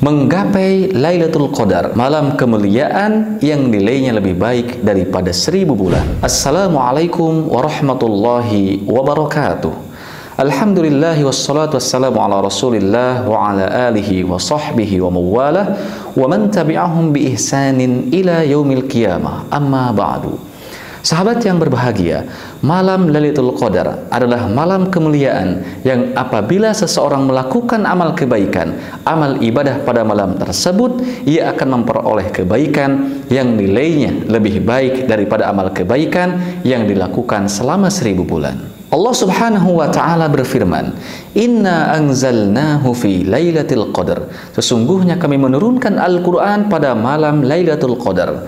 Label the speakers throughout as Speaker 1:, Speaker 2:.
Speaker 1: menggapai Lailatul Qadar, malam kemuliaan yang nilainya lebih baik daripada 1000 bulan. Assalamualaikum warahmatullahi wabarakatuh. Alhamdulillah wassalatu wassalamu ala Rasulillah wa ala alihi wa sahbihi wa mawalah wa man tabi'ahum bi ihsanin ila yaumil qiyamah. Amma ba'du. Sahabat yang berbahagia, malam Lailatul Qadar adalah malam kemuliaan yang apabila seseorang melakukan amal kebaikan, amal ibadah pada malam tersebut, ia akan memperoleh kebaikan yang nilainya lebih baik daripada amal kebaikan yang dilakukan selama 1000 bulan. Allah Subhanahu wa ta'ala berfirman, Inna anzalnahu fi Lailatul Qadar. Sesungguhnya kami menurunkan Al-Quran pada malam Lailatul Qadar.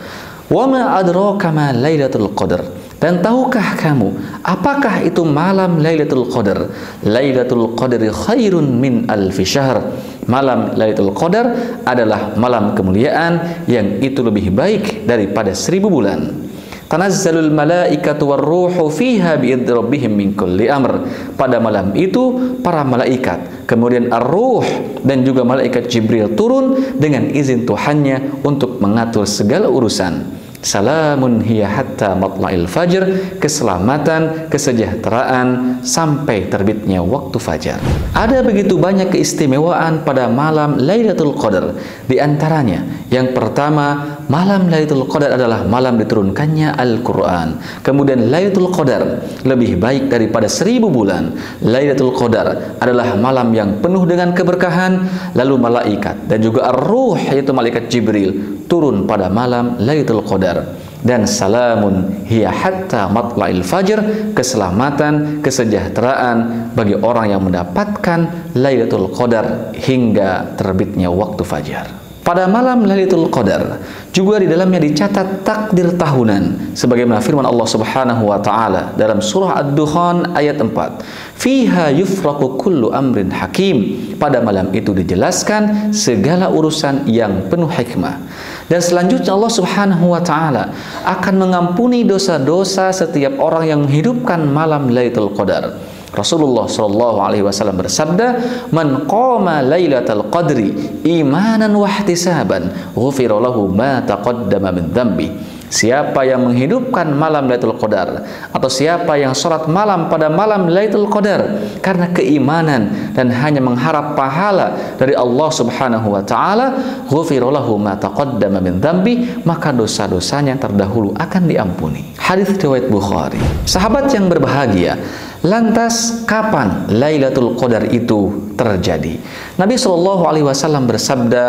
Speaker 1: Wa ma adraka ma Lailatul Qadar. Dan tahukah kamu apakah itu malam Lailatul Qadar? Lailatul Qadri khairun min alfi syahr. Malam Lailatul Qadar adalah malam kemuliaan yang itu lebih baik daripada 1000 bulan. Tanazzalul malaikatu warruhu fiha biidzni rabbihim min kulli amr. Pada malam itu para malaikat, kemudian ar-ruh dan juga malaikat Jibril turun dengan izin Tuhannya untuk mengatur segala urusan. Salamun hiya hatta matla'il fajr. Keselamatan, kesejahteraan sampai terbitnya waktu fajar. Ada begitu banyak keistimewaan pada malam Lailatul Qadar. Di antaranya, yang pertama, malam Lailatul Qadar adalah malam diturunkannya Al-Quran. Kemudian Lailatul Qadar lebih baik daripada 1000 bulan. Lailatul Qadar adalah malam yang penuh dengan keberkahan. Lalu malaikat dan juga ar-ruh, yaitu malaikat Jibril, turun pada malam Lailatul Qadar. Dan salamun hiya hatta matla'il fajr. Keselamatan, kesejahteraan bagi orang yang mendapatkan Lailatul Qadar hingga terbitnya waktu fajar. Pada malam Lailatul Qadar juga di dalamnya dicatat takdir tahunan, sebagaimana firman Allah Subhanahu wa taala dalam surah Ad-Dukhan ayat 4. Fiha yufraqu kullu amrin hakim. Pada malam itu dijelaskan segala urusan yang penuh hikmah. Dan selanjutnya Allah Subhanahu wa taala akan mengampuni dosa-dosa setiap orang yang menghidupkan malam Lailatul Qadar. Rasulullah sallallahu alaihi wasallam bersabda, "Man qama Lailatul Qadri imanan wa ihtisaban, ghufira lahu ma taqaddama min dhanbi." Siapa yang menghidupkan malam Lailatul Qadar, atau siapa yang sholat malam pada malam Lailatul Qadar karena keimanan dan hanya mengharap pahala dari Allah Subhanahu wa taala, ghufira lahu ma taqaddama min dhanbi, maka dosa-dosanya yang terdahulu akan diampuni. Hadis riwayat Bukhari. Sahabat yang berbahagia, lantas kapan Lailatul Qadar itu terjadi? Nabi sallallahu alaihi wasallam bersabda,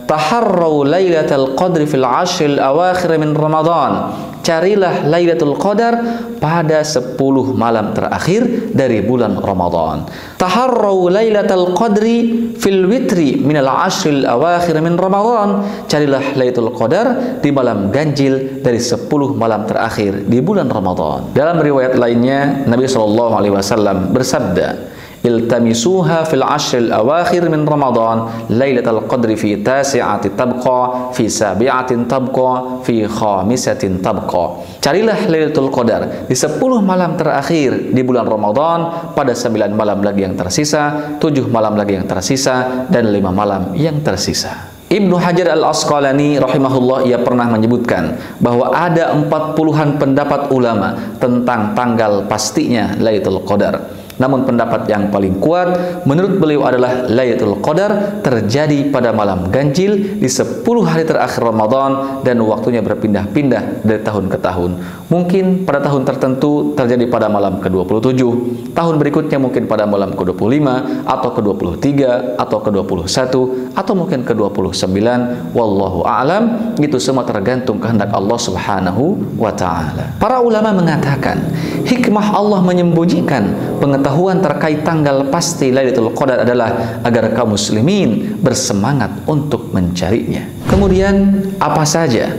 Speaker 1: "Taharrau Lailatul Qadri fil 'ashril awakhir min Ramadan." Carilah Lailatul Qadar pada 10 malam terakhir dari bulan Ramadan. Taharrau Lailatul Qadri fil witri minal 'ashril awakhir min Ramadan. Carilah Lailatul Qadar di malam ganjil dari 10 malam terakhir di bulan Ramadan. Dalam riwayat lainnya, Nabi sallallahu alaihi wasallam bersabda, iltamisuha fil 'ashril awakhir min Ramadan. Lailatul Qadri fi tasi'ati tabqa, fi sabi'atin tabqa, fi khamisatin tabqa. Carilah Lailatul Qadar di 10 malam terakhir di bulan Ramadan, pada 9 malam lagi yang tersisa, 7 malam lagi yang tersisa, dan 5 malam yang tersisa. Ibnu Hajar Al-Asqalani rahimahullah, ia pernah menyebutkan bahwa ada 40-an pendapat ulama tentang tanggal pastinya Lailatul Qadar. Namun pendapat yang paling kuat menurut beliau adalah Lailatul Qadar terjadi pada malam ganjil di 10 hari terakhir Ramadan, dan waktunya berpindah-pindah dari tahun ke tahun. Mungkin pada tahun tertentu terjadi pada malam ke-27, tahun berikutnya mungkin pada malam ke-25 atau ke-23 atau ke-21 atau mungkin ke-29. Wallahu a'lam. Itu semua tergantung kehendak Allah Subhanahu wa taala. Para ulama mengatakan hikmah Allah menyembunyikan pengetahuan terkait tanggal pasti Lailatul Qadar adalah agar kaum muslimin bersemangat untuk mencarinya. Kemudian apa saja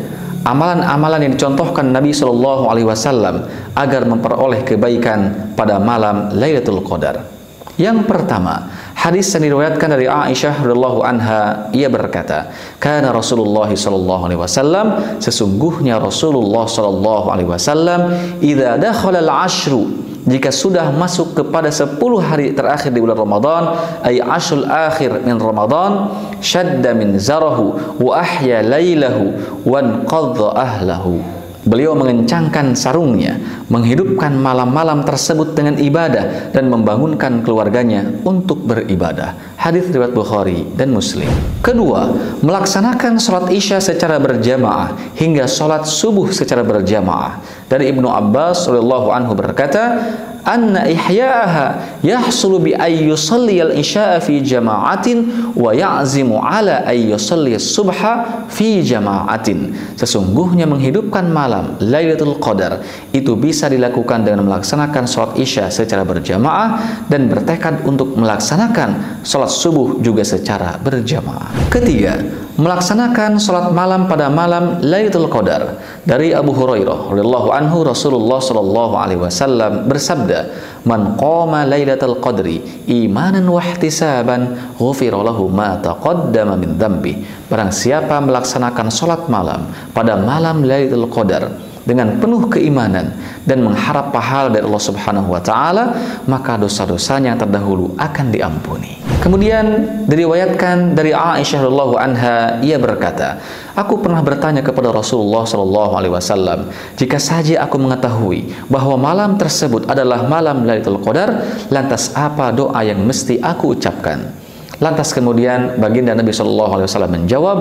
Speaker 1: amalan-amalan yang dicontohkan Nabi Shallallahu Alaihi Wasallam agar memperoleh kebaikan pada malam Lailatul Qadar? Yang pertama, hadis yang diriwayatkan dari Aisyah radhiyallahu anha, ia berkata, "Kana Rasulullah sallallahu alaihi wasallam, sesungguhnya Rasulullah sallallahu alaihi wasallam, idza dakhala al-'ashru, jika sudah masuk kepada 10 hari terakhir di bulan Ramadan, ay ashrul akhir min Ramadan, syadda min zarahu wa ahya lailahu wa anqadha ahlahu. Beliau mengencangkan sarungnya, menghidupkan malam-malam tersebut dengan ibadah dan membangunkan keluarganya untuk beribadah. Hadis riwayat Bukhari dan Muslim. Kedua, melaksanakan sholat isya secara berjamaah hingga sholat subuh secara berjamaah. Dari Ibnu Abbas radhiyallahu anhu berkata, anna ihya'aha yahsulu bi ay yusalli al-isya'a fi jama'atin wa ya'zimu ala ay yusalli subha fi jama'atin. Sesungguhnya menghidupkan malam Lailatul Qadar itu bisa dilakukan dengan melaksanakan sholat isya secara berjamaah dan bertekad untuk melaksanakan sholat subuh juga secara berjamaah. Ketiga, melaksanakan sholat malam pada malam Lailatul Qadar. Dari Abu Hurairah radhiyallahu anhu, Rasulullah sallallahu alaihi wasallam bersabda, "Man qama Lailatul Qadri imanan wa ihtisaban, ghufira lahu ma taqaddama min dhanbi." Barang siapa melaksanakan sholat malam pada malam Lailatul Qadar dengan penuh keimanan dan mengharap pahala dari Allah Subhanahu wa taala, maka dosa-dosanya yang terdahulu akan diampuni. Kemudian diriwayatkan dari Aisyah radhiyallahu anha, ia berkata, aku pernah bertanya kepada Rasulullah sallallahu alaihi wasallam, jika saja aku mengetahui bahwa malam tersebut adalah malam Lailatul Qadar, lantas apa doa yang mesti aku ucapkan? Lantas kemudian baginda Nabi sallallahu alaihi wasallam menjawab,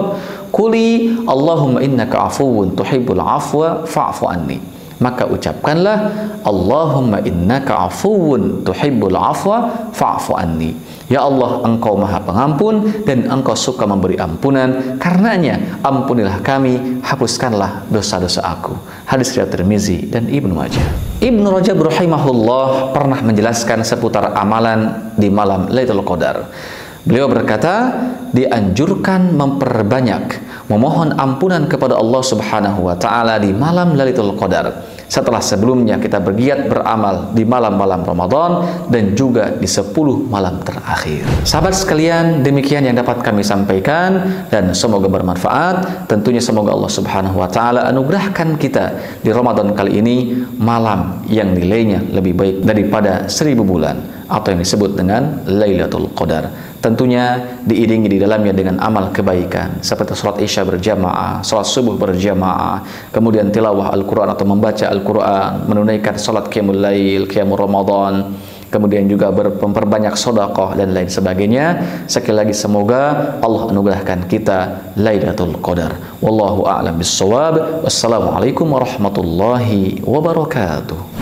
Speaker 1: "Quli Allahumma innaka afuwun tuhibbul afwa fa'fu anni." Maka ucapkanlah, Allahumma innaka afuwun tuhibbul afwa fa'fu anni. Ya Allah, Engkau Maha Pengampun dan Engkau suka memberi ampunan, karenanya ampunilah kami, hapuskanlah dosa-dosa aku. Hadis riwayat Tirmizi dan Ibnu Majah. Ibnu Rajab rahimahullah pernah menjelaskan seputar amalan di malam Lailatul Qadar. Beliau berkata, dianjurkan memperbanyak memohon ampunan kepada Allah Subhanahu wa taala di malam Lailatul Qadar. Setelah sebelumnya kita bergiat beramal di malam-malam Ramadan dan juga di 10 malam terakhir. Sahabat sekalian, demikian yang dapat kami sampaikan dan semoga bermanfaat. Tentunya semoga Allah Subhanahu wa taala anugerahkan kita di Ramadan kali ini malam yang nilainya lebih baik daripada 1000 bulan atau yang disebut dengan Lailatul Qadar. Tentunya diiringi di dalamnya dengan amal kebaikan seperti sholat isya berjamaah, sholat subuh berjamaah, kemudian tilawah Al-Quran atau membaca Al-Quran, menunaikan sholat qiyamul lail, qiyamul Ramadan, kemudian juga memperbanyak sedekah dan lain sebagainya. Sekali lagi semoga Allah anugerahkan kita Lailatul Qadar. Wallahu a'lam bissawab. Wassalamualaikum warahmatullahi wabarakatuh.